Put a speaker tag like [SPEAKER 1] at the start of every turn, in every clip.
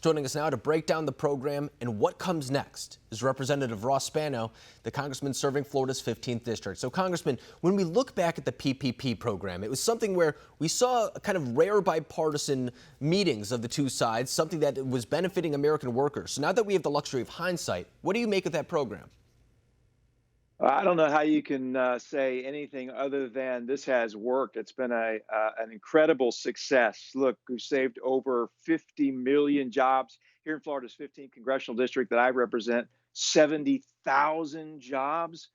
[SPEAKER 1] Joining us now to break down the program and what comes next is Representative Spano, the congressman serving Florida's 15th district. So, Congressman, when we look back at the PPP program, it was something where we saw a kind of rare bipartisan meetings of the two sides, something that was benefiting American workers. So now that we have the luxury of hindsight, what do you make of that program?
[SPEAKER 2] I don't know how you can say anything other than this has worked. It's been an incredible success. Look, we've saved over 50 million jobs here in Florida's 15th congressional district that I represent, 70,000 jobs.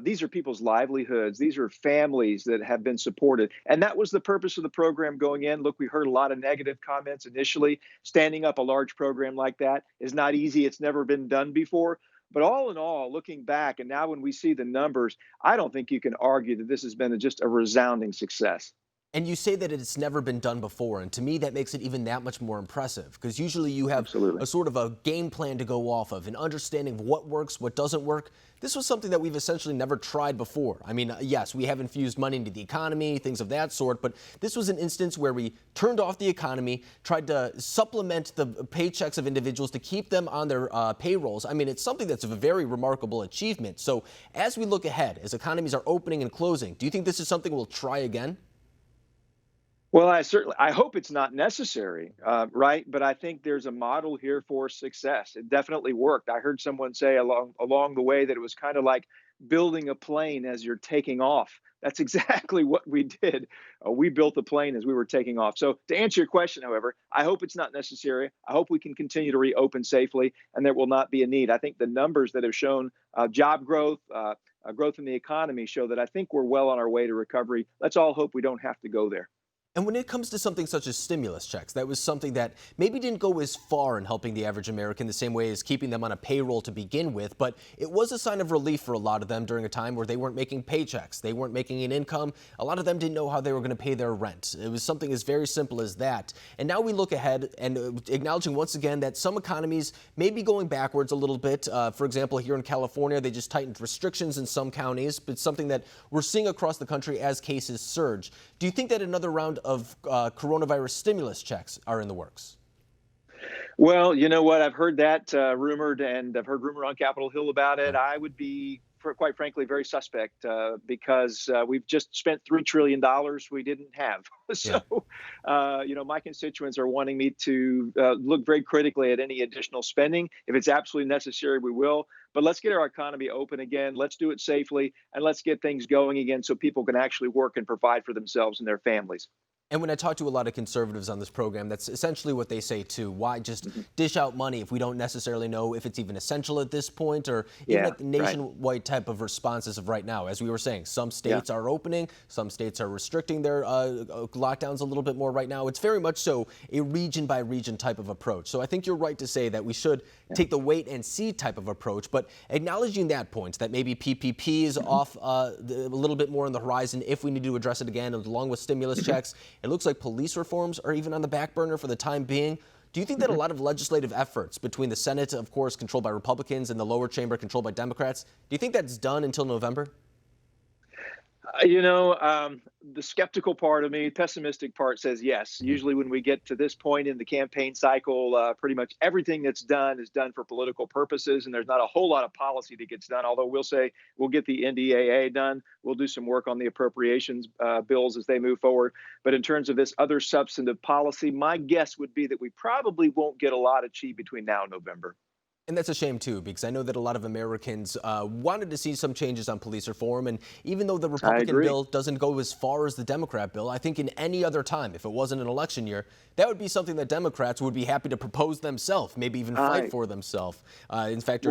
[SPEAKER 2] These are people's livelihoods. These are families that have been supported. And that was the purpose of the program going in. Look, we heard a lot of negative comments initially. Standing up a large program like that is not easy. It's never been done before. But all in all, looking back, and now when we see the numbers, I don't think you can argue that this has been just a resounding success.
[SPEAKER 1] And you say that it's never been done before, and to me that makes it even that much more impressive, because usually you have
[SPEAKER 2] Absolutely.
[SPEAKER 1] a sort of a game plan to go off of, an understanding of what works, what doesn't work. This was something that we've essentially never tried before. I mean, yes, we have infused money into the economy, things of that sort, but this was an instance where we turned off the economy, tried to supplement the paychecks of individuals to keep them on their payrolls. I mean, it's something that's a very remarkable achievement. So as we look ahead, as economies are opening and closing, do you think this is something we'll try again?
[SPEAKER 2] Well, I hope it's not necessary, right? But I think there's a model here for success. It definitely worked. I heard someone say along the way that it was kind of like building a plane as you're taking off. That's exactly what we did. We built the plane as we were taking off. So to answer your question, however, I hope it's not necessary. I hope we can continue to reopen safely, and there will not be a need. I think the numbers that have shown job growth, growth in the economy show that I think we're well on our way to recovery. Let's all hope we don't have to go there.
[SPEAKER 1] And when it comes to something such as stimulus checks, that was something that maybe didn't go as far in helping the average American the same way as keeping them on a payroll to begin with, but it was a sign of relief for a lot of them during a time where they weren't making paychecks, they weren't making an income. A lot of them didn't know how they were going to pay their rent. It was something as very simple as that. And now we look ahead and acknowledging once again that some economies may be going backwards a little bit. For example, here in California, they just tightened restrictions in some counties, but something that we're seeing across the country as cases surge. Do you think that another round of coronavirus stimulus checks are in the works?
[SPEAKER 2] Well, you know what? I've heard that rumored, and I've heard rumor on Capitol Hill about it.
[SPEAKER 1] Yeah.
[SPEAKER 2] I would be, quite frankly, very suspect because we've just spent $3 trillion we didn't have.
[SPEAKER 1] Yeah.
[SPEAKER 2] So, my constituents are wanting me to look very critically at any additional spending. If it's absolutely necessary, we will. But let's get our economy open again. Let's do it safely, and let's get things going again so people can actually work and provide for themselves and their families.
[SPEAKER 1] And when I talk to a lot of conservatives on this program, that's essentially what they say too. Why just dish out money if we don't necessarily know if it's even essential at this point, or even
[SPEAKER 2] Yeah,
[SPEAKER 1] like the
[SPEAKER 2] right.
[SPEAKER 1] nationwide type of responses of right now? As we were saying, some states are opening, some states are restricting their lockdowns a little bit more right now. It's very much so a region by region type of approach. So I think you're right to say that we should take the wait and see type of approach, but acknowledging that point that maybe PPP is off a little bit more on the horizon if we need to address it again, along with stimulus checks. It looks like police reforms are even on the back burner for the time being. Do you think that a lot of legislative efforts between the Senate, of course, controlled by Republicans, and the lower chamber controlled by Democrats, do you think that's done until November?
[SPEAKER 2] The skeptical part of me, pessimistic part says yes. Usually when we get to this point in the campaign cycle, pretty much everything that's done is done for political purposes, and there's not a whole lot of policy that gets done, although we'll say we'll get the NDAA done. We'll do some work on the appropriations bills as they move forward. But in terms of this other substantive policy, my guess would be that we probably won't get a lot achieved between now and November.
[SPEAKER 1] And that's a shame, too, because I know that a lot of Americans wanted to see some changes on police reform. And even though the
[SPEAKER 2] I
[SPEAKER 1] Republican
[SPEAKER 2] agree.
[SPEAKER 1] bill doesn't go as far as the Democrat bill, I think in any other time, if it wasn't an election year, that would be something that Democrats would be happy to propose themselves, maybe even fight for themselves. In fact,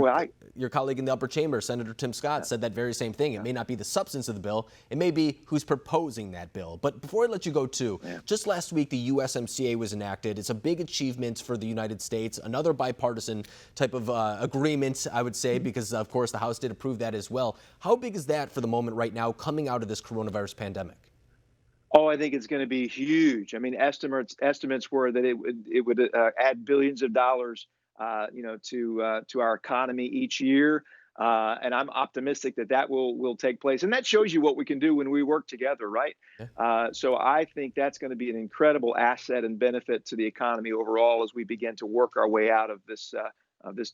[SPEAKER 1] your colleague in the upper chamber, Senator Tim Scott, said that very same thing. It may not be the substance of the bill. It may be who's proposing that bill. But before I let you go, too, just last week, the USMCA was enacted. It's a big achievement for the United States, another bipartisan type of agreement, I would say, because, of course, the House did approve that as well. How big is that for the moment right now coming out of this coronavirus pandemic?
[SPEAKER 2] Oh, I think it's going to be huge. I mean, estimates were that it would add billions of dollars, to our economy each year. And I'm optimistic that that will take place. And that shows you what we can do when we work together, right?
[SPEAKER 1] Yeah.
[SPEAKER 2] So I think that's going to be an incredible asset and benefit to the economy overall as we begin to work our way out of this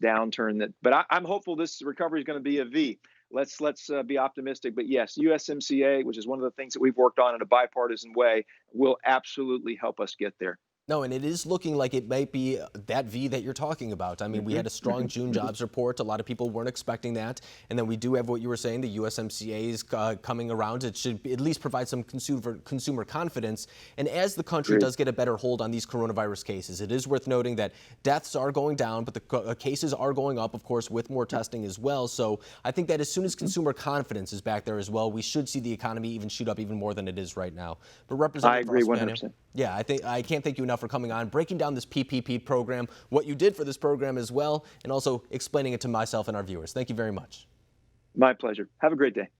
[SPEAKER 2] downturn. I'm hopeful this recovery is going to be a V. Let's be optimistic. But yes, USMCA, which is one of the things that we've worked on in a bipartisan way, will absolutely help us get there.
[SPEAKER 1] No, and it is looking like it might be that V that you're talking about. I mean, we had a strong June jobs report. A lot of people weren't expecting that. And then we do have what you were saying, the USMCA is coming around. It should at least provide some consumer confidence. And as the country
[SPEAKER 2] Great.
[SPEAKER 1] does get a better hold on these coronavirus cases, it is worth noting that deaths are going down, but the cases are going up, of course, with more testing as well. So I think that as soon as consumer confidence is back there as well, we should see the economy even shoot up even more than it is right now. But Representative
[SPEAKER 2] I agree
[SPEAKER 1] Spano,
[SPEAKER 2] 100%.
[SPEAKER 1] yeah, I can't thank you enough for coming on, breaking down this PPP program, what you did for this program as well, and also explaining it to myself and our viewers. Thank you very much.
[SPEAKER 2] My pleasure. Have a great day.